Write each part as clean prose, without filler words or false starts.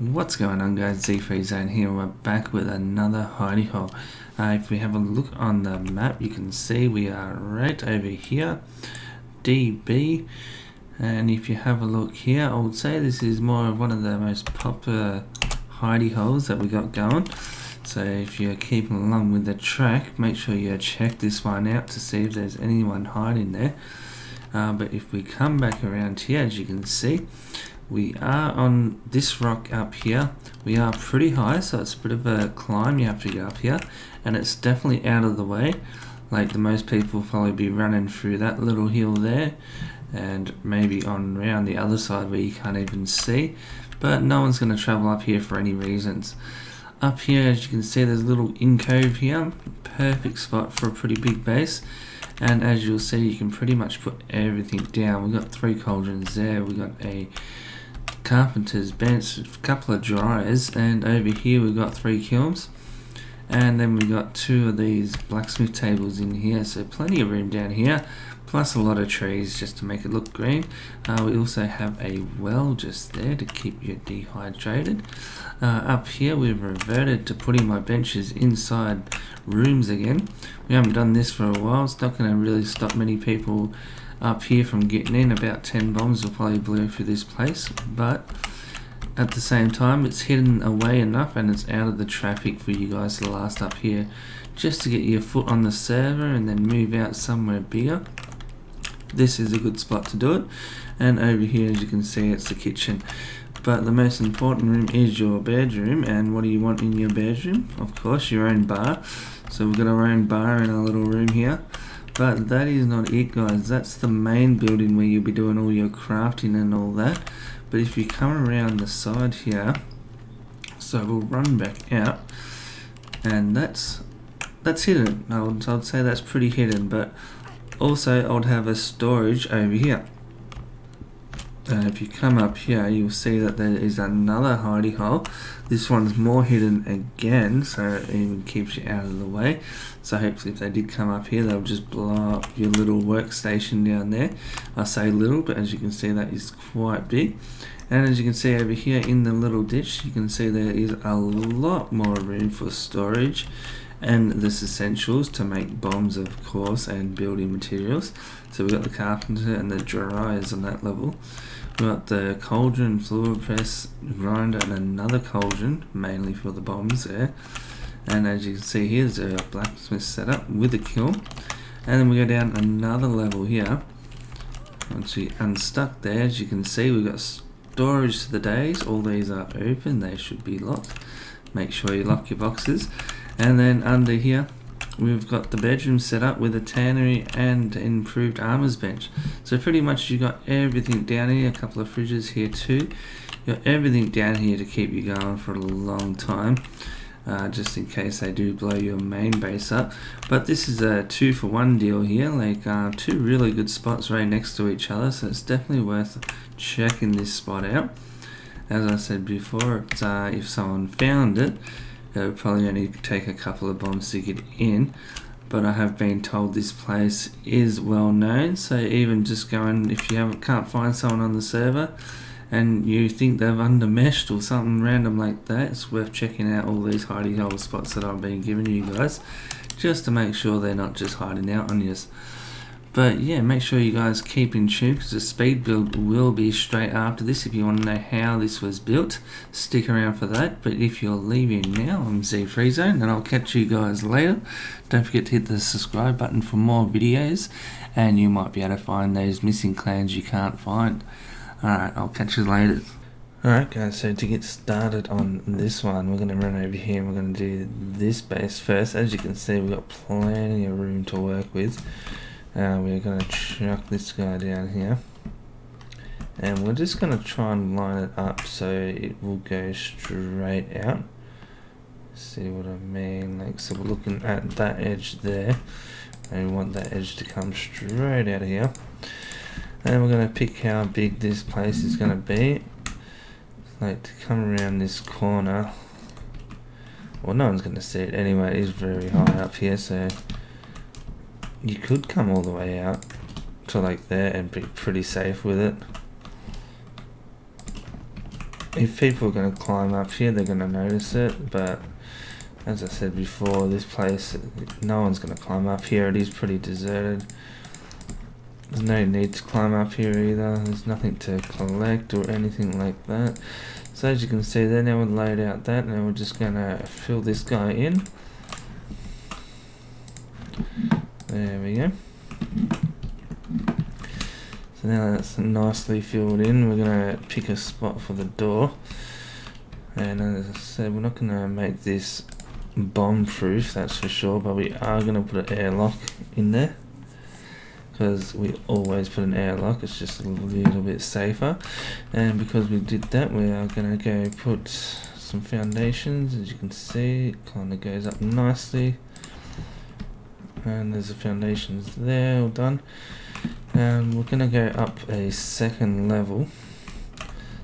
What's going on, guys? ZfreeZone here. We're back with another hidey-hole. If we have a look on the map, you can see we are right over here, DB. And if you have a look here, I would say this is more of one of the most popular hidey-holes that we got going. So if you're keeping along with the track, make sure you check this one out to see if there's anyone hiding there. But if we come back around here, as you can see, we are on this rock up here. We are pretty high, so it's a bit of a climb. You have to get up here, and it's definitely out of the way. Like, the most people will probably be running through that little hill there, and maybe on around the other side where you can't even see. But no one's going to travel up here for any reasons. Up here, as you can see, there's a little in-cove here. Perfect spot for a pretty big base. And as you'll see, you can pretty much put everything down. We've got 3 cauldrons there. We've got a carpenter's bench, a couple of dryers, and over here we've got 3 kilns, and then we got 2 of these blacksmith tables in here, so plenty of room down here, plus a lot of trees just to make it look green. We also have a well just there to keep you dehydrated. Up here we've reverted to putting my benches inside rooms again. We haven't done this for a while. It's not going to really stop many people up here from getting in. About 10 bombs will probably blow through this place, but at the same time it's hidden away enough and it's out of the traffic for you guys to last up here, just to get your foot on the server and then move out somewhere bigger. This is a good spot to do it. And over here, as you can see, it's the kitchen. But the most important room is your bedroom. And what do you want in your bedroom? Of course, your own bar. So we've got our own bar in our little room here. But that is not it, guys. That's the main building where you'll be doing all your crafting and all that. But if you come around the side here, so we'll run back out, and that's hidden. I would say that's pretty hidden. But also, I would have a storage over here. And if you come up here, you'll see that there is another hidey hole. This one's more hidden again, so it even keeps you out of the way. So hopefully if they did come up here, they'll just blow up your little workstation down there. I say little, but as you can see, that is quite big. And as you can see over here in the little ditch, you can see there is a lot more room for storage and this essentials to make bombs, of course, and building materials. So we've got the carpenter and the dryers on that level. We've got the cauldron, fluid press, grinder, and another cauldron, mainly for the bombs there. And as you can see here, there's a blacksmith setup with a kiln. And then we go down another level here. Once we unstuck there, as you can see, we've got storage to the days. All these are open, they should be locked. Make sure you lock your boxes. And then under here, we've got the bedroom set up with a tannery and improved armor's bench. So pretty much you got everything down here, a couple of fridges here too. You got everything down here to keep you going for a long time, just in case they do blow your main base up. But this is a 2-for-1 deal here, like 2 really good spots right next to each other, so it's definitely worth checking this spot out. As I said before, if someone found it, it would probably only take a couple of bombs to get in, but I have been told this place is well known, so even just going, if you can't find someone on the server and you think they've undermeshed or something random like that, it's worth checking out all these hidey-hole spots that I've been giving you guys, just to make sure they're not just hiding out on you. But yeah, make sure you guys keep in tune, because the speed build will be straight after this. If you want to know how this was built, stick around for that. But if you're leaving now, I'm ZfreeZone, and I'll catch you guys later. Don't forget to hit the subscribe button for more videos, and you might be able to find those missing clans you can't find. Alright, I'll catch you later. Alright guys, so to get started on this one, we're going to run over here and we're going to do this base first. As you can see, we've got plenty of room to work with. We're going to chuck this guy down here, and we're just going to try and line it up so it will go straight out. See what I mean? Like, so we're looking at that edge there, and we want that edge to come straight out of here. And we're going to pick how big this place is going to be. Like, to come around this corner, well, no one's going to see it anyway. It is very high up here, so you could come all the way out to like there and be pretty safe with it. if people are going to climb up here, they're going to notice it, but as I said before, this place, no one's going to climb up here. It is pretty deserted. There's no need to climb up here either. There's nothing to collect or anything like that. So as you can see there, now we've laid out that. Now we're just going to fill this guy in. There we go. So now that's nicely filled in, we're going to pick a spot for the door. And as I said, we're not going to make this bomb proof, that's for sure, but we are going to put an airlock in there. Because we always put an airlock, it's just a little bit safer. And because we did that, we are going to go put some foundations. As you can see, it kind of goes up nicely. And there's the foundations there, all done. And we're going to go up a second level.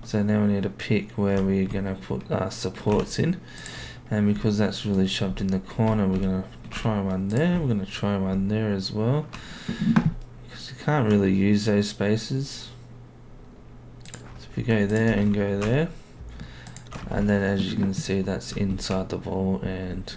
So now we need to pick where we're going to put our supports in. And because that's really shoved in the corner, we're going to try one there. We're going to try one there as well. Because you can't really use those spaces. So if we go there and go there. And then as you can see, that's inside the wall, and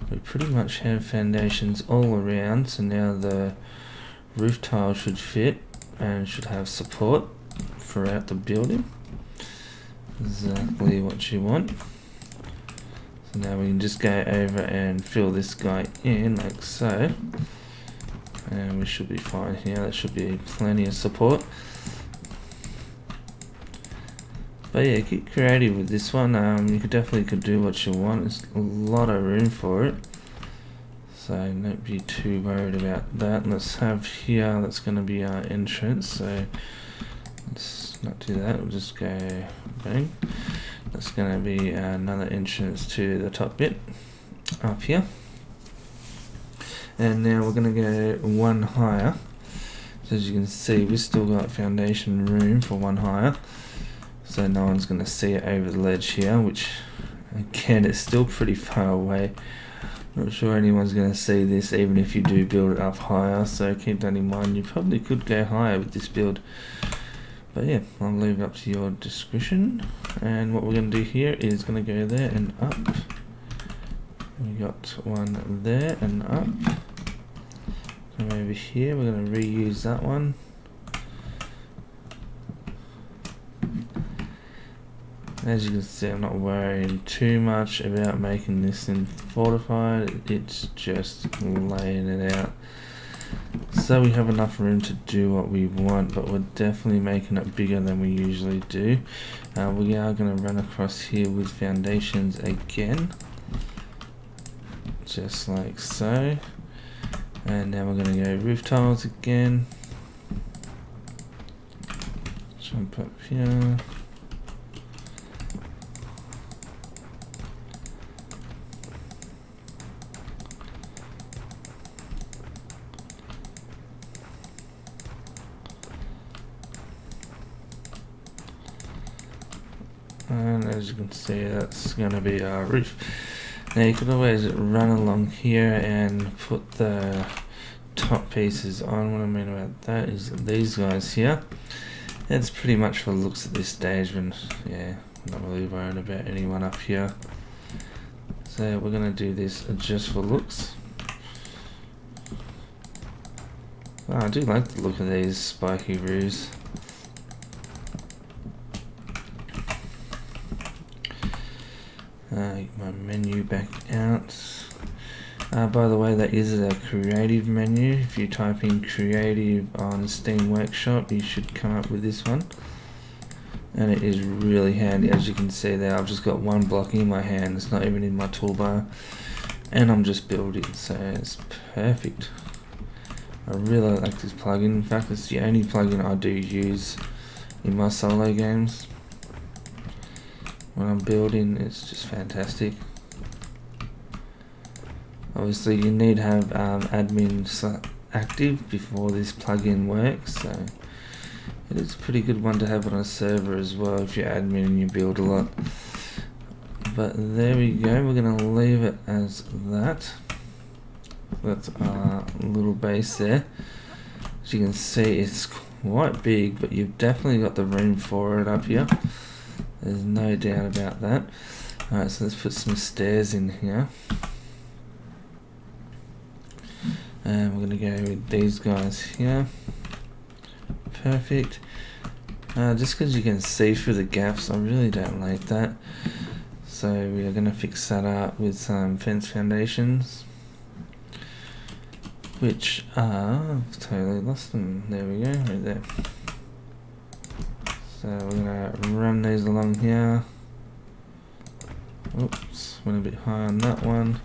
we pretty much have foundations all around. So now the roof tile should fit and should have support throughout the building. Exactly what you want. So now we can just go over and fill this guy in like so. And we should be fine here. There should be plenty of support. But yeah, get creative with this one. You could do what you want. There's a lot of room for it. So don't be too worried about that. Let's have here, that's going to be our entrance. So let's not do that. We'll just go bang. That's going to be another entrance to the top bit up here. And now we're going to go one higher. So as you can see, we've still got foundation room for one higher. So no one's going to see it over the ledge here, which again is still pretty far away. Not sure anyone's going to see this even if you do build it up higher, so keep that in mind. You probably could go higher with this build. But yeah, I'll leave it up to your discretion. And what we're going to do here is going to go there and up. We got one there and up. Come over here, we're going to reuse that one. As you can see, I'm not worrying too much about making this in fortified, it's just laying it out. So we have enough room to do what we want, but we're definitely making it bigger than we usually do. We are going to run across here with foundations again, just like so. And now we're going to go roof tiles again. Jump up here. And as you can see, that's going to be our roof. Now you could always run along here and put the top pieces on. What I mean about that is these guys here. It's pretty much for looks at this stage, but yeah, I'm not really worried about anyone up here. So we're going to do this just for looks. Oh, I do like the look of these spiky roofs. Get my menu back out. By the way, that is a creative menu. If you type in creative on Steam Workshop, you should come up with this one. And it is really handy. As you can see there, I've just got one block in my hand. It's not even in my toolbar. And I'm just building, so it's perfect. I really like this plugin. In fact, it's the only plugin I do use in my solo games. When I'm building, it's just fantastic. Obviously you need to have admin active before this plugin works, so it is a pretty good one to have on a server as well if you're admin and you build a lot. But there we go, we're going to leave it as that. That's our little base there. As you can see, it's quite big, but you've definitely got the room for it up here. There's no doubt about that. Alright, so let's put some stairs in here. And we're going to go with these guys here. Perfect. Just because you can see through the gaps, I really don't like that. So we are going to fix that up with some fence foundations, which are, I've totally lost them. There we go, right there. So we're going to run these along here. Oops, went a bit high on that one.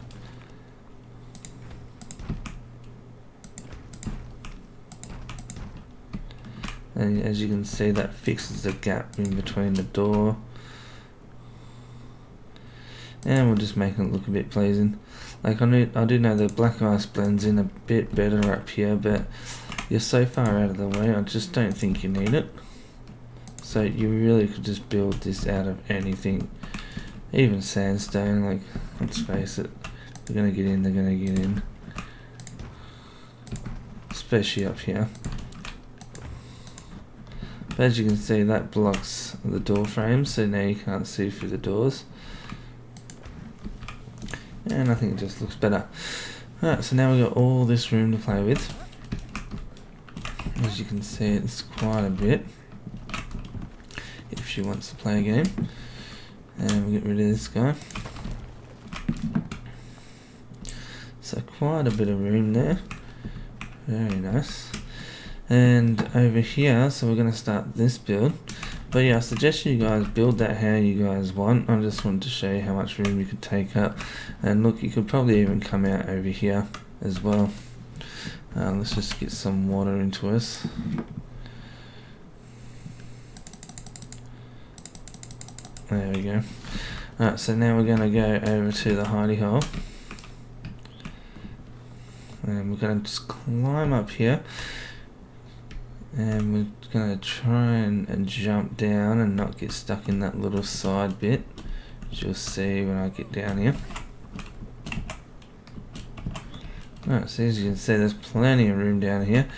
And as you can see, that fixes the gap in between the door. And we'll just make it look a bit pleasing. Like I do know the black ice blends in a bit better up here, but you're so far out of the way, I just don't think you need it. So you really could just build this out of anything. Even sandstone, like, let's face it, they're gonna get in, they're gonna get in. Especially up here. But as you can see, that blocks the door frames, so now you can't see through the doors. And I think it just looks better. Alright, so now we've got all this room to play with. As you can see, it's quite a bit. If she wants to play a game. And we'll get rid of this guy. So quite a bit of room there. Very nice. And over here, so we're going to start this build. But yeah, I suggest you guys build that how you guys want. I just wanted to show you how much room you could take up. And look, you could probably even come out over here as well. Let's just get some water into us. There we go. Alright, so now we're going to go over to the hidey-hole. And we're going to just climb up here. And we're going to try and jump down and not get stuck in that little side bit, as you'll see when I get down here. Alright, so as you can see, there's plenty of room down here.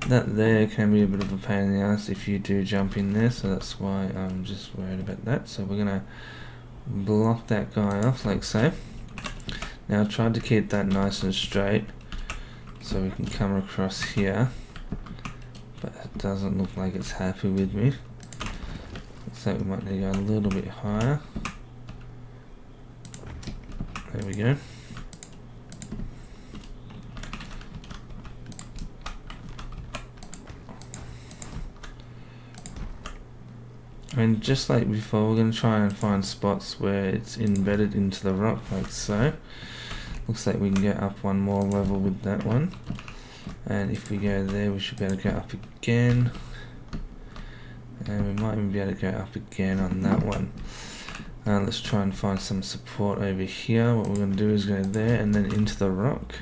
That there can be a bit of a pain in the ass if you do jump in there, so that's why I'm just worried about that. So we're going to block that guy off like so. Now I tried to keep that nice and straight so we can come across here. But it doesn't look like it's happy with me. Looks like we might need to go a little bit higher. There we go. And just like before, we're going to try and find spots where it's embedded into the rock like so. Looks like we can get up one more level with that one. And if we go there, we should be able to go up again. And we might even be able to go up again on that one. Let's try and find some support over here. What we're going to do is go there and then into the rock.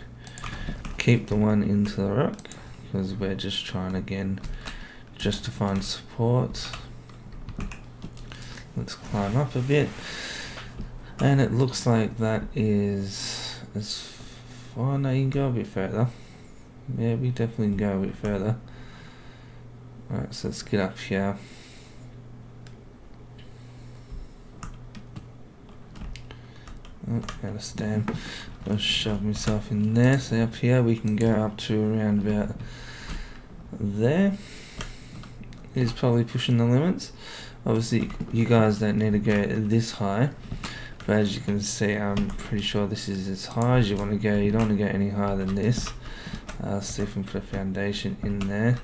Keep the one into the rock, because we're just trying again just to find support. Let's climb up a bit. And it looks like that is as far. No, you can go a bit further. Yeah, we definitely can go a bit further. Alright, so let's get up here. Oh, gotta stand. I'll shove myself in there. So up here we can go up to around about there. Is probably pushing the limits. Obviously, you guys don't need to go this high. But as you can see, I'm pretty sure this is as high as you want to go. You don't want to go any higher than this. Let's see if we can put a foundation in there.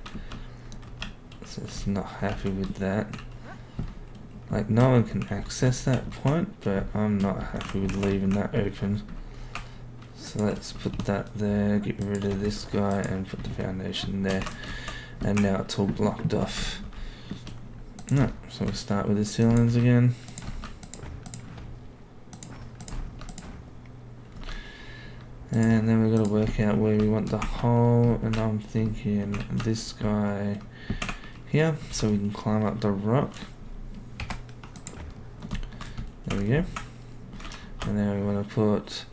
So it's not happy with that. Like, no one can access that point, but I'm not happy with leaving that open. So let's put that there, get rid of this guy and put the foundation there. And now it's all blocked off. Alright, so we'll start with the ceilings again. And then we've got to work out where we want the hole, and I'm thinking this guy here, so we can climb up the rock. There we go. And now we want to put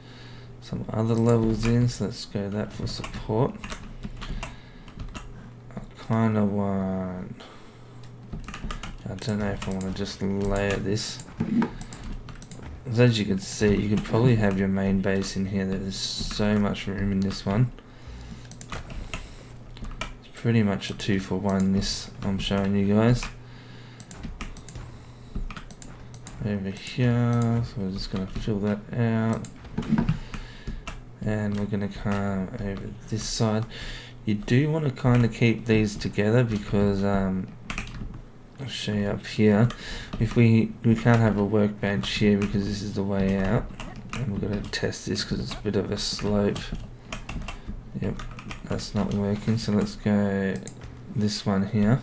some other levels in, so let's go that for support. I kind of want I don't know if I want to just layer this. As you can see, you could probably have your main base in here. There's so much room in this one. It's pretty much a 2-for-1 this I'm showing you guys. Over here, so we're just going to fill that out. And we're going to come over this side. You do want to kind of keep these together because I'll show you up here. If we can't have a workbench here because this is the way out, and we're going to test this because it's a bit of a slope. Yep, that's not working. So let's go this one here,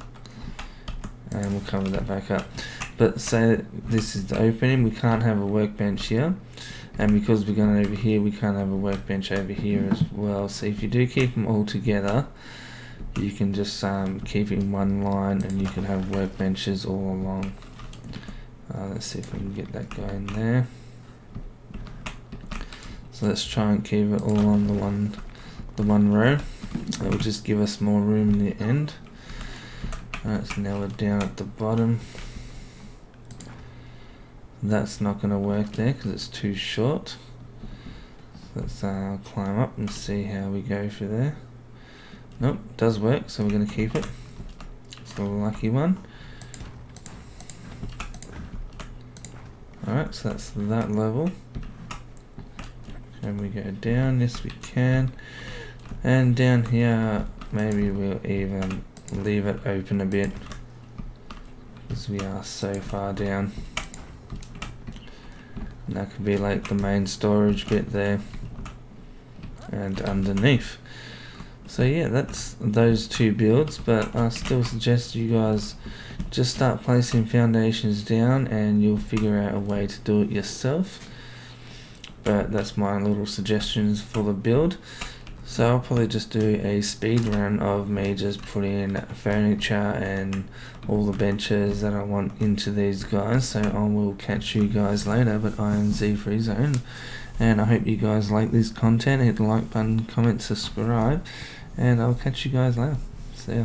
and we'll cover that back up. But say that this is the opening, we can't have a workbench here, and because we're going over here, we can't have a workbench over here as well. So if you do keep them all together, you can just keep in one line, and you can have workbenches all along. Let's see if we can get that going there. So let's try and keep it all on the one row. That will just give us more room in the end. Alright, so now we're down at the bottom. That's not going to work there because it's too short. So let's climb up and see how we go for there. Nope, does work, so we're going to keep it. It's the lucky one. Alright, so that's that level. Can we go down? Yes, we can. And down here, maybe we'll even leave it open a bit because we are so far down. And that could be like the main storage bit there and underneath. So yeah, that's those two builds, but I still suggest you guys just start placing foundations down and you'll figure out a way to do it yourself. But that's my little suggestions for the build. So I'll probably just do a speed run of me just putting in furniture and all the benches that I want into these guys. So I will catch you guys later, but I am ZfreeZone, and I hope you guys like this content. Hit the like button, comment, subscribe, and I'll catch you guys later. See ya.